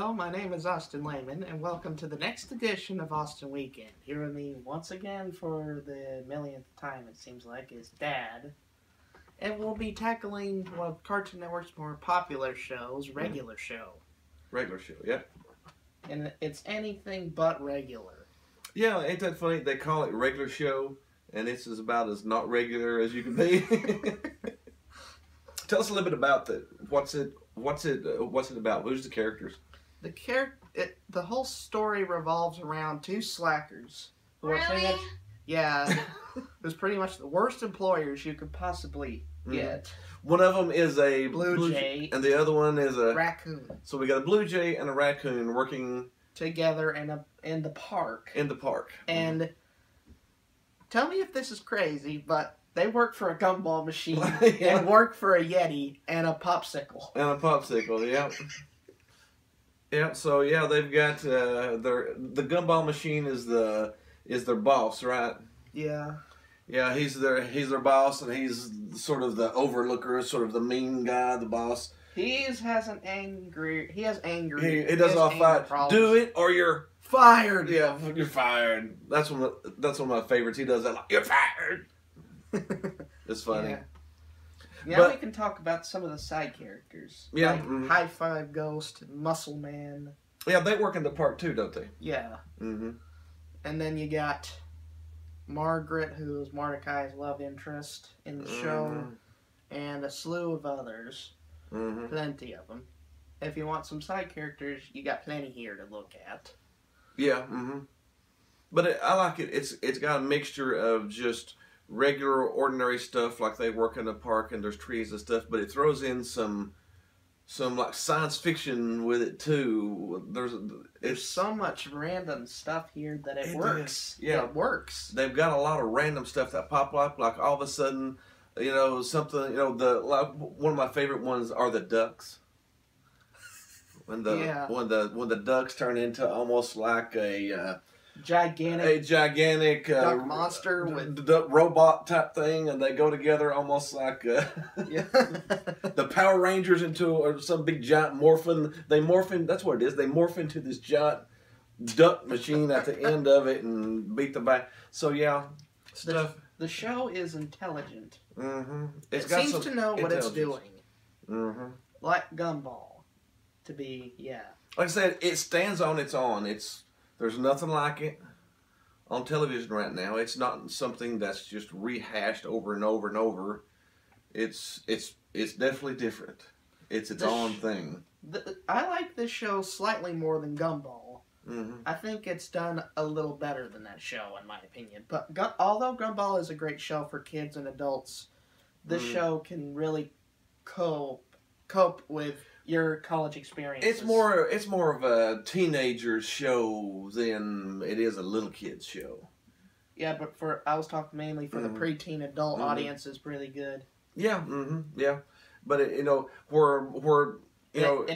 Hello, my name is Austin Lehman, and welcome to the next edition of Austin Weekend. Here with me once again for the millionth time, it seems like, is Dad. And we'll be tackling one of Cartoon Network's more popular shows, Regular Show. Regular Show, yep. And it's anything but regular. Yeah, ain't that funny? They call it Regular Show, and this is about as not regular as you can be. Tell us a little bit about that. What's it about? Who's the characters? The whole story revolves around two slackers. Who are pretty Really? much, yeah, who's pretty much the worst employers you could possibly get. One of them is a Blue jay, and the other one is a raccoon. So we got a blue jay and a raccoon working Together in the park. in the park. And tell me if this is crazy, but they work for a gumball machine Yeah. and work for a Yeti and a popsicle. And a popsicle, yeah. Yeah, so yeah, they've got the gumball machine is their boss, right? Yeah. Yeah, he's their boss, and he's sort of the overlooker, sort of the mean guy, the boss. He has anger. He does all fight. Do it or you're fired. Yeah, you're fired. That's one of my favorites. He does that like, you're fired. It's funny. Yeah. Now But- we can talk about some of the side characters. Yeah, Like mhm. High Five Ghost, Muscle Man. Yeah, they work in the park too, don't they? Yeah. Mm-hmm. And then you got Margaret, who is Mordecai's love interest in the show, and a slew of others. Mm-hmm. Plenty of them. If you want some side characters, you got plenty here to look at. Yeah. Mm-hmm. But I like it. It's got a mixture of just regular, ordinary stuff, like they work in the park and there's trees and stuff. But it throws in some like science fiction with it too. There's so much random stuff here that it It works. is, yeah. It works. They've got a lot of random stuff that pop up, like all of a sudden, something. One of my favorite ones are the ducks. When the ducks turn into almost like a gigantic duck monster with duck robot type thing, and they go together almost like yeah. the Power Rangers into some big giant morphin. They morph in. That's what it is. They morph into this giant duck machine at the end of it and beat the back. So yeah, stuff. The show is intelligent. Mm-hmm. It seems to know what it's doing. Mm-hmm. Like Gumball. To be, yeah. Like I said, it stands on its own. There's nothing like it on television right now. It's not something that's just rehashed over and over and over. It's definitely different. It's its own thing. I like this show slightly more than Gumball. Mm-hmm. I think it's done a little better than that show, in my opinion. But although Gumball is a great show for kids and adults, this show can really cope with your college experiences. It's more of a teenager show than it is a little kid's show. Yeah, but I was talking mainly for the preteen adult audience is really good. Yeah, yeah. But it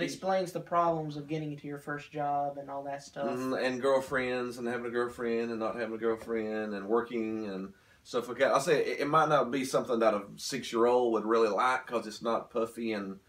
explains the problems of getting to your first job and all that stuff. And girlfriends and having a girlfriend and not having a girlfriend and working and stuff like that. I'll say it might not be something that a 6-year-old would really like because it's not puffy and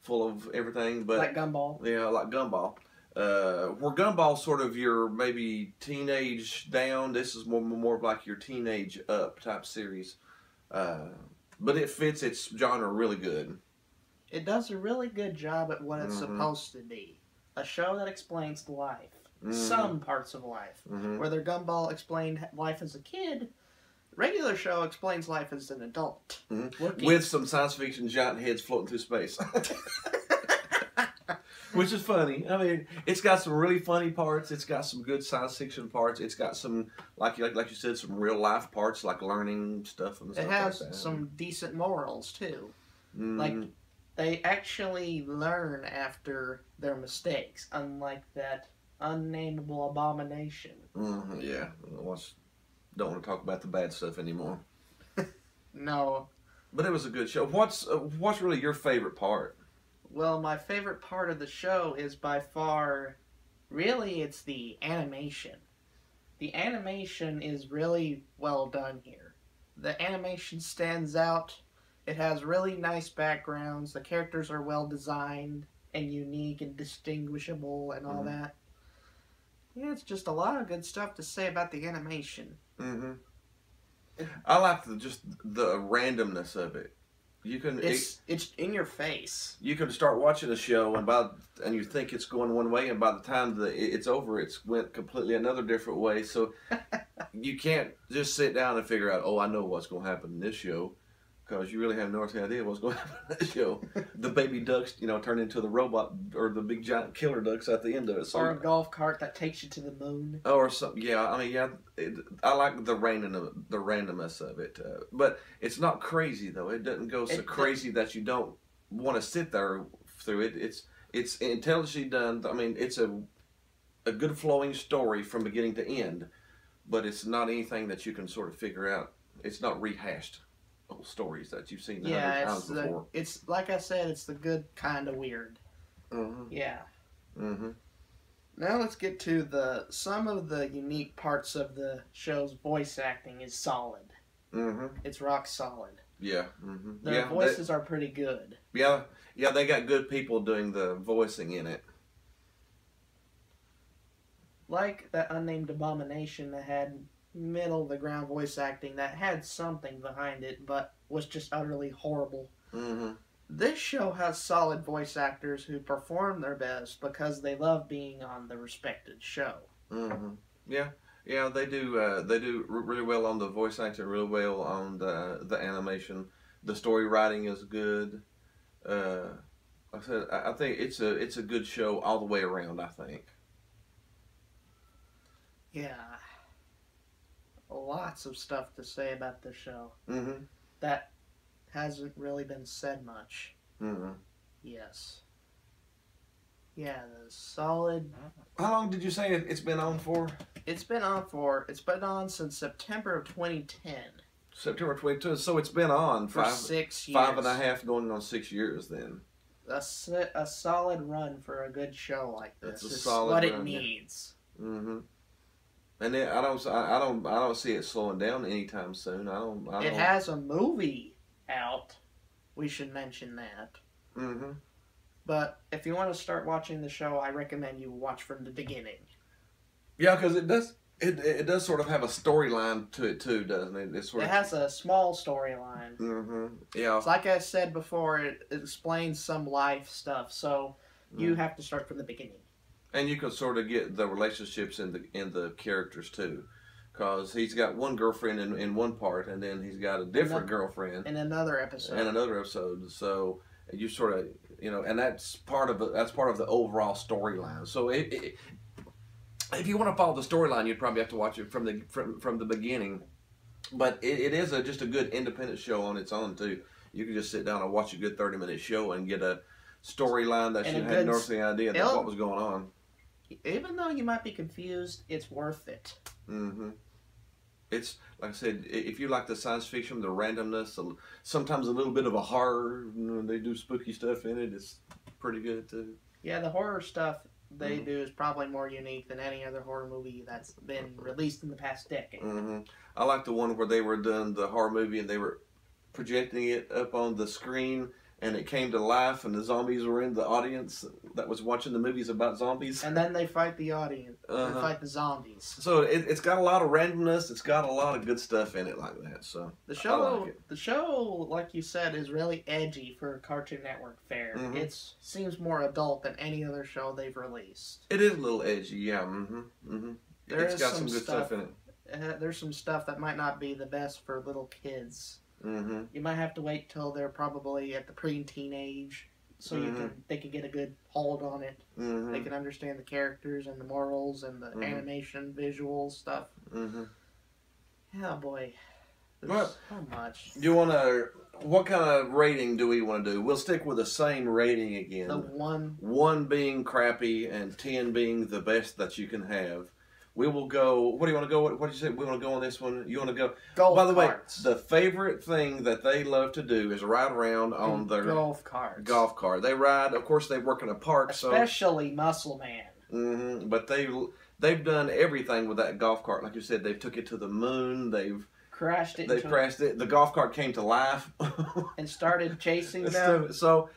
full of everything, but like Gumball. Yeah, like Gumball. Where Gumball's sort of your maybe teenage down, this is more of like your teenage up type series. But it fits its genre really good. It does a really good job at what it's supposed to be. A show that explains life. Some parts of life. Whether Gumball explained life as a kid, Regular Show explains life as an adult. With some science fiction giant heads floating through space. Which is funny. I mean, it's got some really funny parts. It's got some good science fiction parts. It's got some, like you said, some real life parts, like learning stuff and stuff. It has like that. some decent morals, too. Like, they actually learn after their mistakes, unlike that unnameable abomination. Yeah. Don't want to talk about the bad stuff anymore. No. But it was a good show. What's really your favorite part? Well, my favorite part of the show is by far, really, it's the animation. The animation is really well done here. The animation stands out. It has really nice backgrounds. The characters are well designed. and unique and distinguishable and all that. Yeah, it's just a lot of good stuff to say about the animation. Mm-hmm. I like just the randomness of it. It's in your face. You can start watching a show and you think it's going one way, and by the time it's over, it's went completely another different way. So you can't just sit down and figure out, oh, I know what's going to happen in this show, because you really have no idea what's going to happen in this show. The baby ducks, turn into the robot or the big giant killer ducks at the end of it. So, or a golf cart that takes you to the moon. Or something. Yeah, I mean, I like the randomness of it, but it's not crazy though. It doesn't go so crazy that you don't want to sit there through it. It's intelligently done. I mean, it's a good flowing story from beginning to end, but it's not anything that you can sort of figure out. It's not rehashed old stories that you've seen 100 times before. It's like I said, it's the good kind of weird. Mm-hmm. Yeah. Mm-hmm. Now let's get to some of the unique parts of the show's voice acting is solid. Mm-hmm. It's rock solid. Yeah. Mm-hmm. The voices are pretty good. Yeah. Yeah, they got good people doing the voicing in it. Like that unnamed abomination that had middle of the ground voice acting that had something behind it, but was just utterly horrible. Mm-hmm. This show has solid voice actors who perform their best because they love being on the respected show. Mm-hmm. Yeah. Yeah, they do. They do really well on the voice acting, really well on the animation. The story writing is good. Like I said, I think it's a good show all the way around. I think. Yeah, lots of stuff to say about the show. Mm-hmm. That hasn't really been said much. Mm-hmm. Yes. Yeah, the solid. How long did you say it's been on for? It's been on since September of 2010. September 22. So it's been on for 6 years. 5.5 going on 6 years then. A solid run for a good show like this. It's a solid what run, it needs. Yeah. Mm-hmm. And then I don't see it slowing down anytime soon. It has a movie out. We should mention that. Mm-hmm. But if you want to start watching the show, I recommend you watch from the beginning. Yeah, because it does sort of have a storyline to it too, doesn't it? It has a small storyline. Mm-hmm. Yeah. It's like I said before, it explains some life stuff, so you have to start from the beginning. And you can sort of get the relationships in the characters too, because he's got one girlfriend in one part, and then he's got a different girlfriend in another episode. So you sort of and that's part of the overall storyline. So if you want to follow the storyline, you'd probably have to watch it from the beginning. But it is just a good independent show on its own too. You can just sit down and watch a good 30-minute show and get a storyline that you had no idea of what was going on. Even though you might be confused, it's worth it. Mm-hmm. It's, like I said, if you like the science fiction, the randomness, sometimes a little bit of a horror, they do spooky stuff in it, it's pretty good too. Yeah, the horror stuff they do is probably more unique than any other horror movie that's been released in the past decade. Mm-hmm. I like the one where they were doing the horror movie and they were projecting it up on the screen, and it came to life, and the zombies were in the audience that was watching the movies about zombies. And then they fight the audience. They fight the zombies. So it's got a lot of randomness. It's got a lot of good stuff in it like that. So the show, like you said, is really edgy for Cartoon Network fare. Mm-hmm. It seems more adult than any other show they've released. It is a little edgy, yeah. Mm-hmm. Mm-hmm. It's got some good stuff in it. There's some stuff that might not be the best for little kids. Mm-hmm. You might have to wait till they're probably at the pre-teen age, so they can get a good hold on it. Mm-hmm. They can understand the characters and the morals and the animation, visual stuff. Mm-hmm. Yeah, boy, there's so much. What kind of rating do we want to do? We'll stick with the same rating again. The one. 1 being crappy and 10 being the best that you can have. We will go. What do you want to go? What did you say? We want to go on this one. You want to go? Golf By the carts. way, the favorite thing that they love to do is ride around on their golf carts. Golf cart. They ride. Of course, they work in a park, especially Muscle Man. Mm-hmm, but they've done everything with that golf cart. Like you said, they've took it to the moon. They've crashed it. The golf cart came to life and started chasing them. So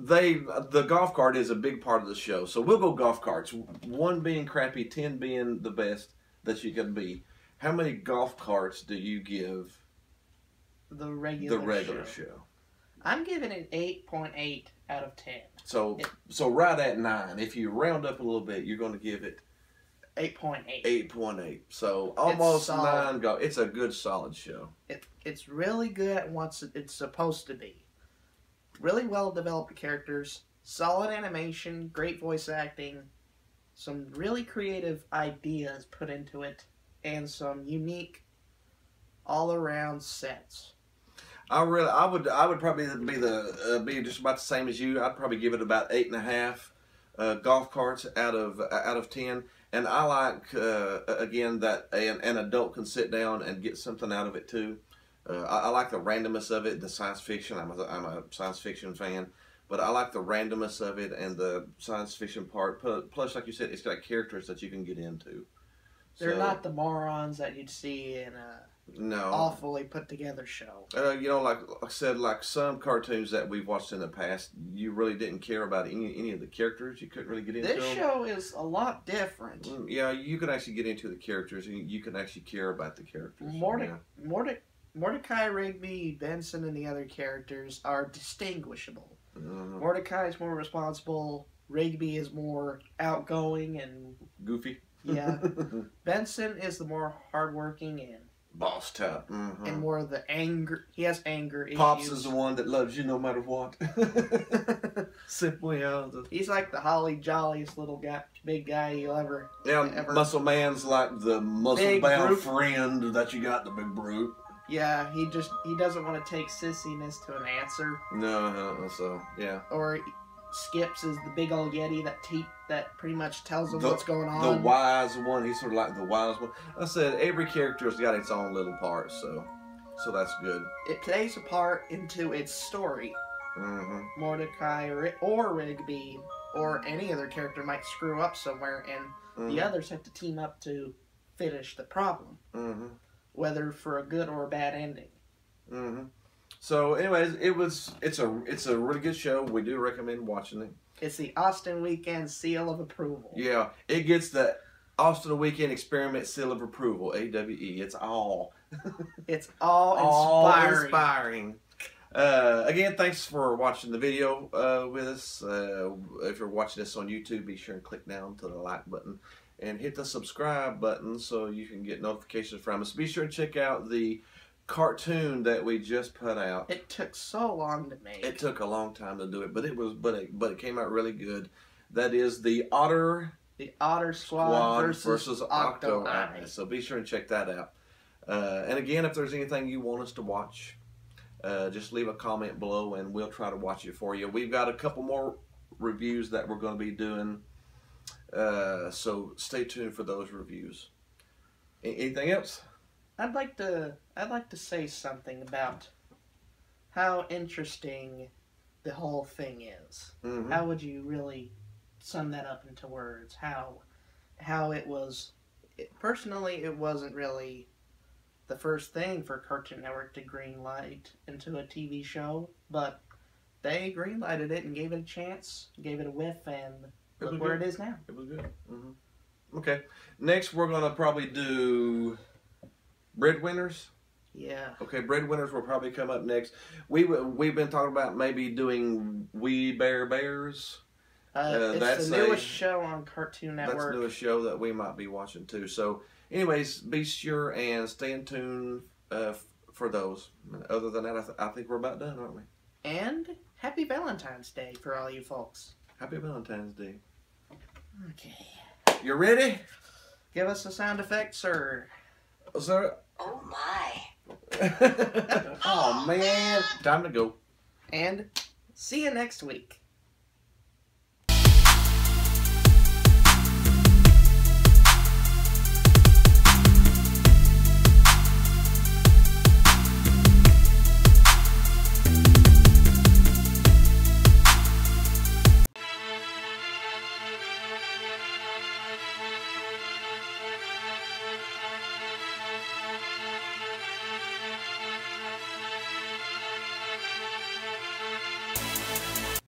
the golf cart is a big part of the show. So we'll go golf carts. 1 being crappy, 10 being the best that you can be. How many golf carts do you give the regular show? I'm giving it 8.8 out of 10. So right at 9. If you round up a little bit, you're going to give it 8.8. 8.8. So almost 9 golf. It's a good solid show. It's really good at what it's supposed to be. Really well developed characters, solid animation, great voice acting, some really creative ideas put into it, and some unique all around sets. I would probably be just about the same as you. I'd probably give it about 8.5 golf carts out of 10. And I like again that an adult can sit down and get something out of it too. I like the randomness of it, the science fiction. I'm a science fiction fan, but I like the randomness of it and the science fiction part. Plus, like you said, it's got characters that you can get into. They're not the morons that you'd see in a awfully put together show. Like I said, like some cartoons that we've watched in the past, you really didn't care about any of the characters. You couldn't really get into them. This show is a lot different. Yeah, you can actually get into the characters, and you can actually care about the characters. Mordecai, Rigby, Benson, and the other characters are distinguishable. Mm-hmm. Mordecai is more responsible. Rigby is more outgoing and goofy. Yeah. Benson is the more hardworking and boss type. Mm-hmm. And more of the anger. He has anger issues. Pops is the one that loves you no matter what. Simply how. He's like the holly jolliest little guy, big guy you'll ever. Yeah, Muscle Man's like the muscle bound friend that you got, the big brute. Yeah, he doesn't want to take sissiness to an answer. No, so yeah. Or Skips is the big old yeti that pretty much tells him what's going on. The wise one, he's sort of like the wise one. I said every character's got its own little part, so that's good. It plays a part into its story. Mm-hmm. Mordecai or Rigby or any other character might screw up somewhere, and the others have to team up to finish the problem. Mm-hmm. Whether for a good or a bad ending. Mm-hmm. So, anyways, it's a really good show. We do recommend watching it. It's the Austin Weekend seal of approval. Yeah, it gets the Austin Weekend Experiment seal of approval. AWE. It's all. It's all inspiring. Again, thanks for watching the video with us. If you're watching this on YouTube, be sure and click down to the like button. And hit the subscribe button so you can get notifications from us. Be sure to check out the cartoon that we just put out. It took so long to make. It took a long time to do it, but it came out really good. That is the Otter Squad versus Octo-Eye. So be sure and check that out. And again, if there's anything you want us to watch, just leave a comment below and we'll try to watch it for you. We've got a couple more reviews that we're going to be doing. So stay tuned for those reviews. Anything else? I'd like to say something about how interesting the whole thing is. Mm-hmm. How would you really sum that up into words? How it was. Personally, it wasn't really the first thing for Cartoon Network to greenlight into a TV show, but they greenlighted it and gave it a chance, gave it a whiff, and look where it is now. It was good. Mm-hmm. Okay. Next, we're going to probably do Breadwinners. Yeah. Okay, Breadwinners will probably come up next. We've been talking about maybe doing We Bare Bears. It's the newest show on Cartoon Network. That's the newest show that we might be watching too. So, anyways, be sure and stay in tune for those. Other than that, I think we're about done, aren't we? And happy Valentine's Day for all you folks. Happy Valentine's Day. Okay. You ready? Give us a sound effect, sir. Sir? Oh my. Oh man. Time to go. And see you next week.